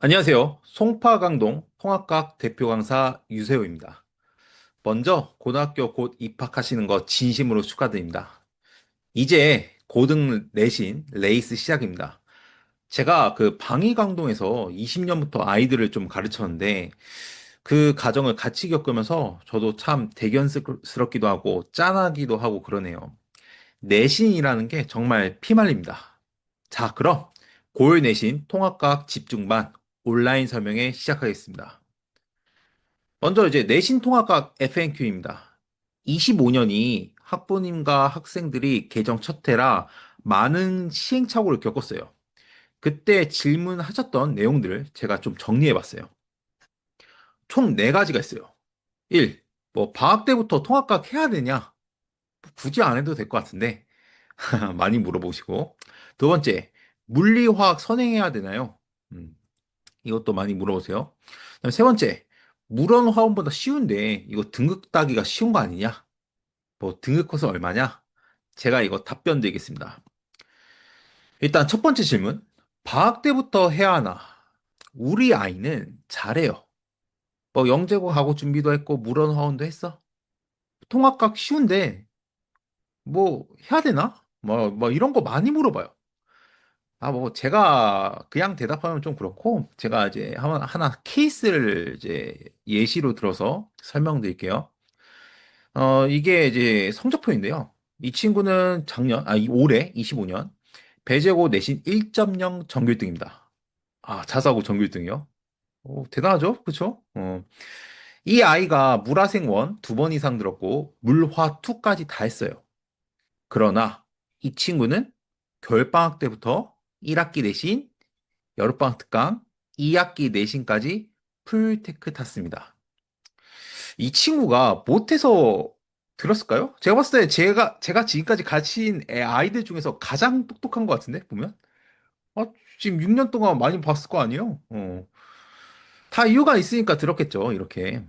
안녕하세요. 송파강동 통합각 대표 강사 유세호입니다. 먼저 고등학교 곧 입학하시는 거 진심으로 축하드립니다. 이제 고등 내신 레이스 시작입니다. 제가 그 방위강동에서 20년부터 아이들을 좀 가르쳤는데 그 과정을 같이 겪으면서 저도 참 대견스럽기도 하고 짠하기도 하고 그러네요. 내신이라는 게 정말 피말립니다. 자, 그럼 고열 내신 통합과학 집중반 온라인 설명회 시작하겠습니다. 먼저 이제 내신 통합과학 FNQ입니다. 25년이 학부님과 학생들이 개정 첫 해라 많은 시행착오를 겪었어요. 그때 질문하셨던 내용들을 제가 좀 정리해 봤어요. 총 4가지가 있어요. 1. 방학 때부터 통합과학 해야 되냐? 굳이 안 해도 될 것 같은데. 많이 물어보시고. 두 번째, 물리화학 선행해야 되나요? 음, 이것도 많이 물어보세요. 그다음 세 번째, 물원 화원보다 쉬운데 이거 등급 따기가 쉬운 거 아니냐? 등급 커서 얼마냐? 제가 이거 답변 드리겠습니다. 일단 첫 번째 질문, 방학 때부터 해야 하나? 우리 아이는 잘해요. 영재고 가고 준비도 했고 물원 화원도 했어. 통합각 쉬운데 해야 되나? 이런 거 많이 물어봐요. 제가 그냥 대답하면 좀 그렇고, 제가 이제 하나 케이스를 이제 예시로 들어서 설명드릴게요. 이게 이제 성적표인데요. 이 친구는 올해 25년 배제고 내신 1.0 정규등입니다. 자사고 정규등이요? 대단하죠? 그쵸? 이 아이가 물화생 원 2번 이상 들었고, 물화 2까지 다 했어요. 그러나 이 친구는 겨울방학 때부터 1학기 내신 여름방학 특강 2학기 내신까지 풀테크 탔습니다. 이 친구가 못해서 들었을까요? 제가 봤을 때 제가 지금까지 가르친 아이들 중에서 가장 똑똑한 것 같은데, 보면? 아, 지금 6년 동안 많이 봤을 거 아니에요? 다 이유가 있으니까 들었겠죠, 이렇게.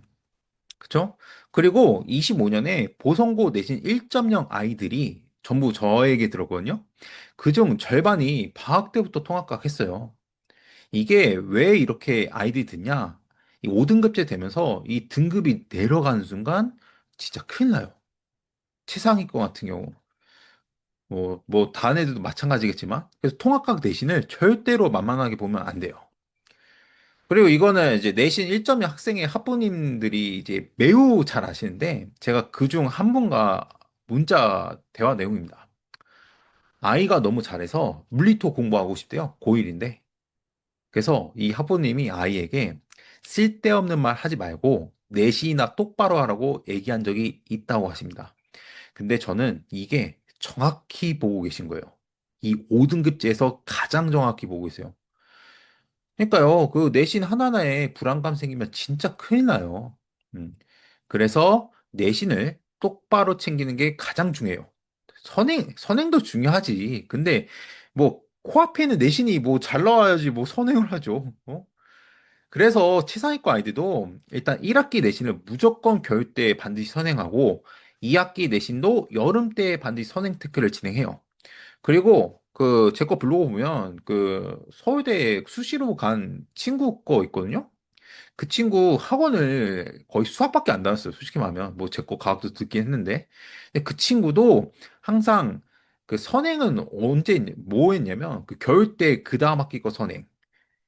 그쵸? 그리고 25년에 보성고 내신 1.0 아이들이 전부 저에게 들었거든요. 그중 절반이 방학 때부터 통합학 했어요. 이게 왜 이렇게 아이들이 듣냐? 이 5등급제 되면서 이 등급이 내려가는 순간 진짜 큰일 나요. 최상위권 같은 경우. 다른 애들도 마찬가지겠지만. 그래서 통합학 내신을 절대로 만만하게 보면 안 돼요. 그리고 이거는 이제 내신 1점의 학생의 학부님들이 이제 매우 잘 아시는데 제가 그중 한 분과 문자 대화 내용입니다. 아이가 너무 잘해서 물리토 공부하고 싶대요. 고1인데. 그래서 이 학부님이 아이에게 쓸데없는 말 하지 말고 내신이나 똑바로 하라고 얘기한 적이 있다고 하십니다. 근데 저는 이게 정확히 보고 계신 거예요. 이 5등급제에서 가장 정확히 보고 있어요. 그러니까요, 그 내신 하나하나에 불안감 생기면 진짜 큰일 나요. 음. 그래서 내신을 똑바로 챙기는 게 가장 중요해요. 선행도 중요하지. 근데 코앞에 있는 내신이 잘 나와야지 선행을 하죠. 그래서 최상위권 아이들도 일단 1학기 내신을 무조건 겨울 때 반드시 선행하고 2학기 내신도 여름 때 반드시 선행 테크를 진행해요. 그리고 제 거 블로그 보면 서울대 수시로 간 친구 거 있거든요. 그 친구 학원을 거의 수학밖에 안 다녔어요. 솔직히 말하면 제 거 과학도 듣긴 했는데, 근데 그 친구도 항상 그 선행은 뭐 했냐면 그 겨울 때 그 다음 학기 거 선행,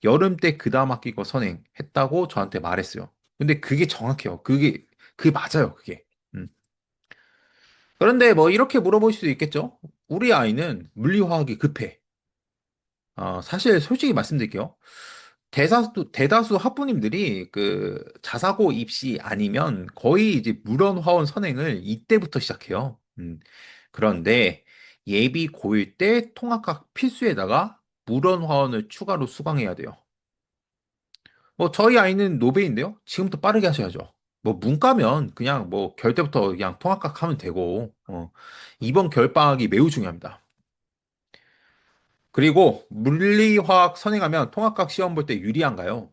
여름 때 그 다음 학기 거 선행 했다고 저한테 말했어요. 근데 그게 정확해요. 그게 맞아요. 그게. 음. 그런데 이렇게 물어볼 수도 있겠죠. 우리 아이는 물리화학이 급해. 사실 솔직히 말씀드릴게요. 대다수 학부님들이 자사고 입시 아니면 거의 이제 물원화원 선행을 이때부터 시작해요. 그런데 예비 고1 때 통합학 필수에다가 물원화원을 추가로 수강해야 돼요. 저희 아이는 노베인데요. 지금부터 빠르게 하셔야죠. 문과면 그냥 결 때부터 그냥 통합학 하면 되고, 이번 겨울방학이 매우 중요합니다. 그리고 물리화학 선행하면 통합학 시험 볼 때 유리한가요?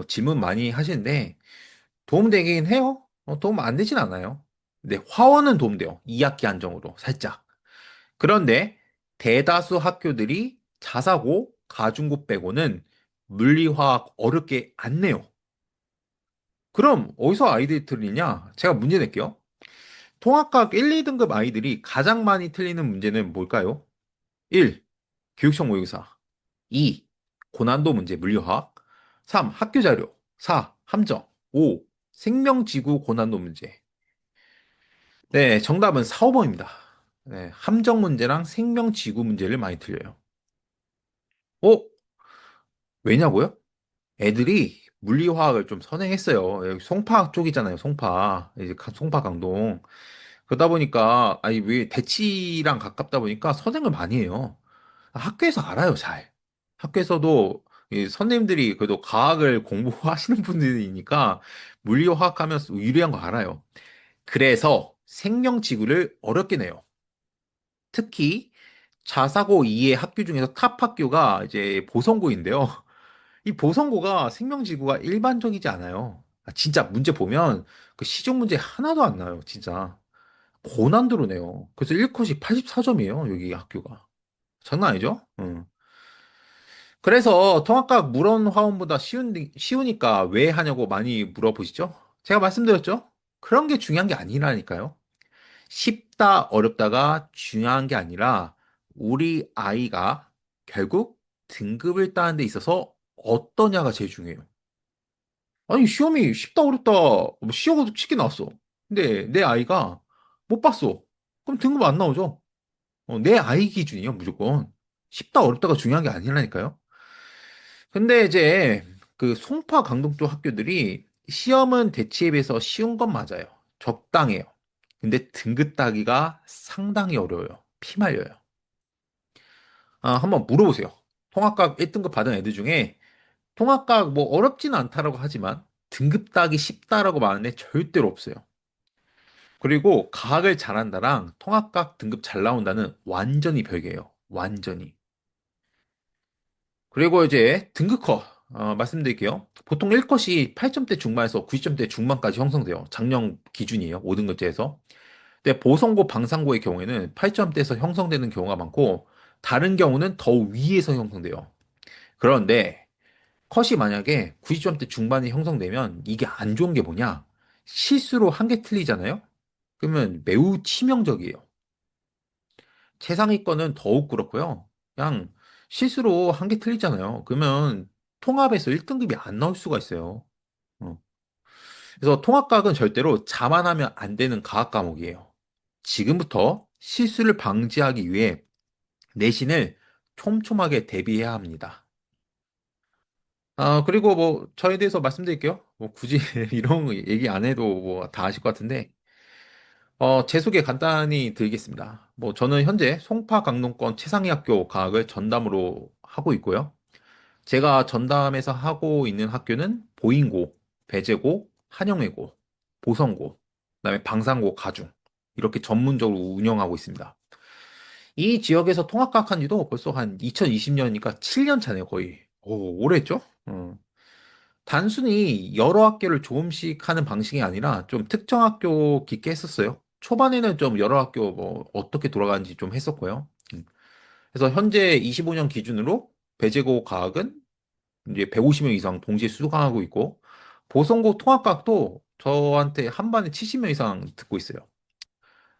질문 많이 하시는데 도움 되긴 해요. 도움 안 되진 않아요. 근데 화원은 도움돼요. 2학기 한정으로 살짝. 그런데 대다수 학교들이 자사고, 가중고 빼고는 물리화학 어렵게 안 내요. 그럼 어디서 아이들이 틀리냐? 제가 문제 낼게요. 통합과학 1, 2등급 아이들이 가장 많이 틀리는 문제는 뭘까요? 1. 교육청 모의고사. 2. 고난도 문제 물리화학. 3. 학교 자료. 4. 함정. 5. 생명지구 고난도 문제. 네, 정답은 4, 5번입니다. 네, 함정 문제랑 생명지구 문제를 많이 틀려요. 어? 왜냐고요? 애들이 물리화학을 좀 선행했어요. 여기 송파 쪽이잖아요, 송파. 이제 송파 강동. 그러다 보니까, 아니, 왜 대치랑 가깝다 보니까 선행을 많이 해요. 학교에서 알아요, 잘. 학교에서도 이 선생님들이 그래도 과학을 공부하시는 분들이니까 물리화학 하면 유리한 거 알아요. 그래서 생명지구를 어렵게 내요. 특히 자사고 2의 학교 중에서 탑 학교가 이제 보성고인데요. 이 보성고가 생명지구가 일반적이지 않아요. 진짜 문제 보면 그 시중 문제 하나도 안 나요, 진짜. 고난도로 내요. 그래서 1컷이 84점이에요, 여기 학교가. 장난 아니죠? 응. 그래서 통합과학 물원 화원보다 쉬우니까 왜 하냐고 많이 물어보시죠? 제가 말씀드렸죠? 그런 게 중요한 게 아니라니까요. 쉽다, 어렵다가 중요한 게 아니라 우리 아이가 결국 등급을 따는 데 있어서 어떠냐가 제일 중요해요. 아니, 시험이 쉽다, 어렵다, 뭐 쉬워도 쉽게 나왔어. 근데 내 아이가 못 봤어. 그럼 등급 안 나오죠? 내 아이 기준이요, 무조건. 쉽다, 어렵다가 중요한 게 아니라니까요. 근데 이제 그 송파 강동 쪽 학교들이 시험은 대치에 비해서 쉬운 건 맞아요. 적당해요. 근데 등급 따기가 상당히 어려워요. 피 말려요. 한번 물어보세요. 통합과학 1등급 받은 애들 중에 통합과학 뭐 어렵지는 않다라고 하지만 등급 따기 쉽다라고 말하는 애 절대로 없어요. 그리고 과학을 잘한다랑 통합과학 등급 잘 나온다는 완전히 별개예요. 완전히. 그리고 이제 등급커 말씀드릴게요. 보통 1컷이 8점대 중반에서 90점대 중반까지 형성돼요. 작년 기준이에요. 5등급제에서. 근데 보성고, 방상고의 경우에는 8점대에서 형성되는 경우가 많고 다른 경우는 더 위에서 형성돼요. 그런데 컷이 만약에 90점대 중반이 형성되면 이게 안 좋은 게 뭐냐? 실수로 한 개 틀리잖아요? 그러면 매우 치명적이에요. 최상위권은 더욱 그렇고요. 그냥 실수로 한 개 틀리잖아요. 그러면 통합에서 1등급이 안 나올 수가 있어요. 어. 그래서 통합과학은 절대로 자만하면 안 되는 과학 과목이에요. 지금부터 실수를 방지하기 위해 내신을 촘촘하게 대비해야 합니다. 그리고 뭐 저에 대해서 말씀드릴게요. 뭐 굳이 이런 거 얘기 안 해도 뭐 다 아실 것 같은데 제 소개 간단히 드리겠습니다. 뭐 저는 현재 송파 강동권 최상위 학교 과학을 전담으로 하고 있고요. 제가 전담해서 하고 있는 학교는 보인고, 배재고, 한영외고, 보성고, 그다음에 방상고, 가중 이렇게 전문적으로 운영하고 있습니다. 이 지역에서 통합과학 한 지도 벌써 한 2020년이니까 7년 차네요, 거의. 오, 오래 했죠? 단순히 여러 학교를 조금씩 하는 방식이 아니라 좀 특정 학교 깊게 했었어요. 초반에는 좀 여러 학교 뭐 어떻게 돌아가는지 좀 했었고요. 그래서 현재 25년 기준으로 배재고 과학은 이제 150명 이상 동시에 수강하고 있고 보성고 통합과학도 저한테 한 반에 70명 이상 듣고 있어요.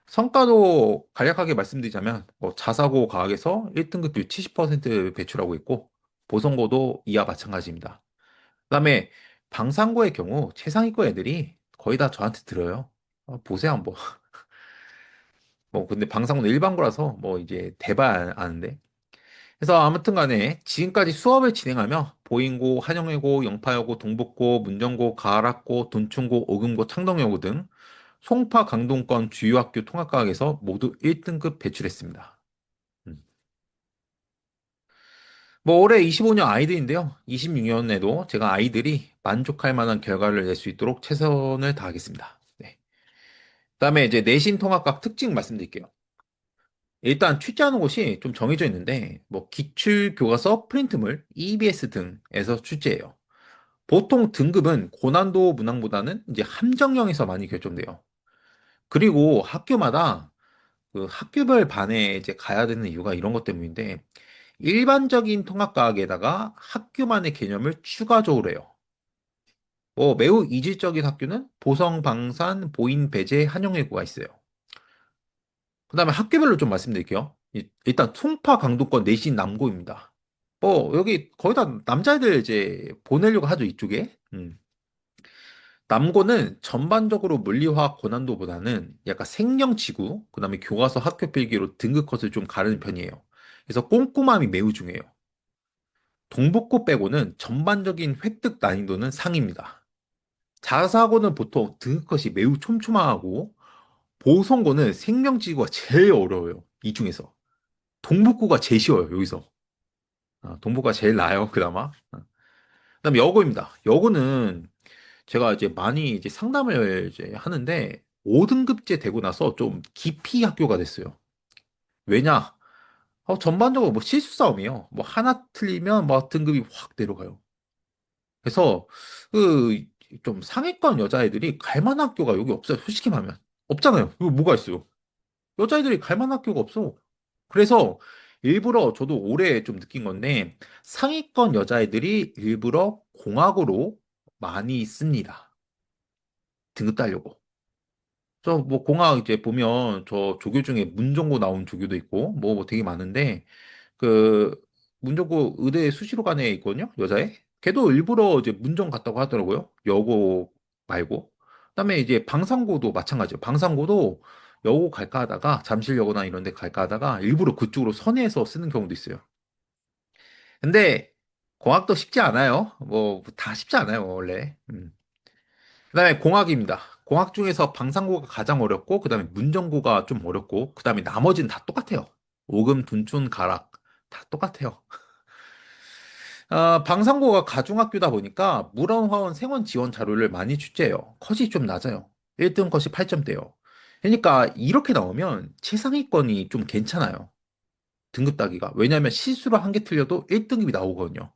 성과도 간략하게 말씀드리자면 뭐 자사고 과학에서 1등급률 70% 배출하고 있고 보성고도 이와 마찬가지입니다. 그다음에 방상고의 경우 최상위권 애들이 거의 다 저한테 들어요. 보세요 한번. 뭐 근데 방상고는 일반고라서 뭐 이제 대발 아는데. 그래서 아무튼 간에 지금까지 수업을 진행하며 보인고, 한영외고, 영파여고, 동북고, 문정고, 가락고, 둔충고, 오금고, 창동여고 등 송파 강동권 주요 학교 통합과학에서 모두 1등급 배출했습니다. 음. 뭐 올해 25년 아이들인데요. 26년에도 제가 아이들이 만족할 만한 결과를 낼 수 있도록 최선을 다하겠습니다. 네. 그다음에 이제 내신 통합과학 특징 말씀드릴게요. 일단 출제하는 곳이 좀 정해져 있는데 뭐 기출 교과서, 프린트물, EBS 등에서 출제해요. 보통 등급은 고난도 문항보다는 이제 함정형에서 많이 결정돼요. 그리고 학교마다 그 학교별 반에 이제 가야 되는 이유가 이런 것 때문인데 일반적인 통합과학에다가 학교만의 개념을 추가적으로 해요. 매우 이질적인 학교는 보성, 방산, 보인, 배제, 한영예고가 있어요. 그 다음에 학교별로 좀 말씀드릴게요. 일단 송파 강동권 내신 남고입니다. 여기 거의 다 남자애들 이제 보내려고 하죠, 이쪽에. 남고는 전반적으로 물리화학 고난도보다는 약간 생명지구, 그 다음에 교과서 학교 필기로 등급 컷을 좀 가르는 편이에요. 그래서 꼼꼼함이 매우 중요해요. 동북고 빼고는 전반적인 획득 난이도는 상입니다. 자사고는 보통 등급 컷이 매우 촘촘하고 보성고는 생명지구가 제일 어려워요. 이 중에서. 동북고가 제일 쉬워요, 여기서. 동북고가 제일 나아요, 그나마. 그다음에 여고입니다. 여고는 제가 이제 많이 이제 상담을 이제 하는데 5등급제 되고 나서 좀 기피 학교가 됐어요. 왜냐? 전반적으로 뭐 실수 싸움이에요. 뭐 하나 틀리면 막 등급이 확 내려가요. 그래서 그 좀 상위권 여자애들이 갈 만한 학교가 여기 없어요. 솔직히 말하면 없잖아요. 이거 뭐가 있어요? 여자애들이 갈 만한 학교가 없어. 그래서 일부러 저도 올해 좀 느낀 건데 상위권 여자애들이 일부러 공학으로 많이 씁니다. 등급 따려고. 저 뭐 공학 이제 보면 저 조교 중에 문정고 나온 조교도 있고 뭐 되게 많은데 그 문정고 의대 수시로 간 애 있거든요, 여자애. 걔도 일부러 이제 문정 갔다고 하더라고요, 여고 말고. 그다음에 이제 방상고도 마찬가지예요. 방상고도 여고 갈까 하다가 잠실여고나 이런 데 갈까 하다가 일부러 그쪽으로 선회해서 쓰는 경우도 있어요. 근데 공학도 쉽지 않아요. 뭐 다 쉽지 않아요, 원래. 그다음에 공학입니다. 공학 중에서 방상고가 가장 어렵고, 그다음에 문정고가 좀 어렵고, 그다음에 나머지는 다 똑같아요. 오금, 둔촌, 가락 다 똑같아요. 방상고가 가중학교다 보니까 물원화원 생원 지원 자료를 많이 출제해요. 컷이 좀 낮아요. 1등 컷이 8점대요. 그러니까 이렇게 나오면 최상위권이 좀 괜찮아요. 등급 따기가. 왜냐하면 실수로 한 개 틀려도 1등급이 나오거든요.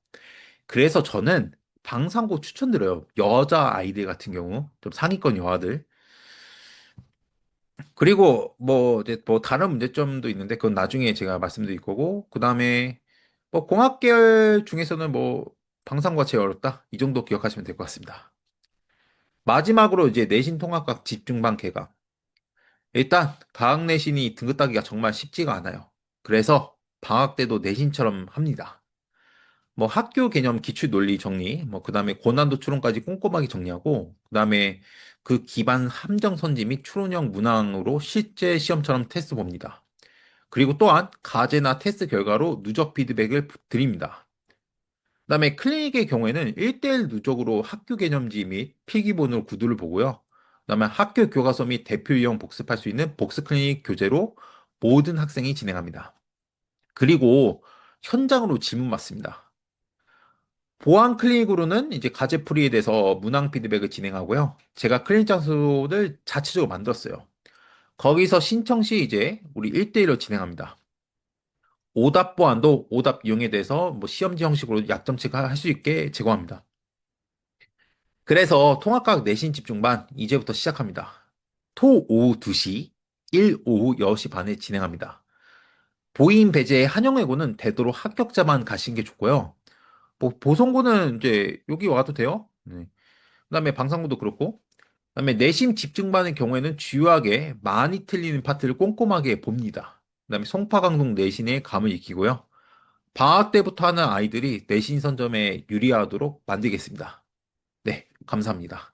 그래서 저는 방상고 추천드려요. 여자 아이들 같은 경우, 좀 상위권 여아들. 그리고 뭐 이제 뭐 다른 문제점도 있는데 그건 나중에 제가 말씀드릴 거고, 그다음에 뭐 공학 계열 중에서는 뭐 방상과 제일 어렵다, 이 정도 기억하시면 될 것 같습니다. 마지막으로 이제 내신 통합과 집중반 개강. 일단 방학 내신이 등급 따기가 정말 쉽지가 않아요. 그래서 방학 때도 내신처럼 합니다. 뭐 학교 개념 기출 논리 정리, 뭐 그다음에 고난도 추론까지 꼼꼼하게 정리하고, 그다음에 그 기반 함정 선지 및 추론형 문항으로 실제 시험처럼 테스트 봅니다. 그리고 또한 가제나 테스트 결과로 누적 피드백을 드립니다. 그다음에 클리닉의 경우에는 1대1 누적으로 학교 개념지 및 필기본으로 구두를 보고요. 그다음에 학교 교과서 및 대표 유형 복습할 수 있는 복습 클리닉 교재로 모든 학생이 진행합니다. 그리고 현장으로 질문 받습니다. 보안 클리닉으로는 이제 가제풀이에 대해서 문항 피드백을 진행하고요. 제가 클리닉 장소를 자체적으로 만들었어요. 거기서 신청 시 이제 우리 1대1로 진행합니다. 오답 보안도 오답 이용에 대해서 뭐 시험지 형식으로 약점 체크할 수 있게 제공합니다. 그래서 통합과학 내신 집중반 이제부터 시작합니다. 토 오후 2시, 일 오후 10시 반에 진행합니다. 보인 배제의 한영외고는 되도록 합격자만 가시는 게 좋고요. 뭐 보성고는 이제 여기 와도 돼요. 네. 그다음에 방상고도 그렇고, 그다음에 내심 집중반의 경우에는 주요하게 많이 틀리는 파트를 꼼꼼하게 봅니다. 그다음에 송파강동 내신의 감을 익히고요. 방학 때부터 하는 아이들이 내신 선점에 유리하도록 만들겠습니다. 네, 감사합니다.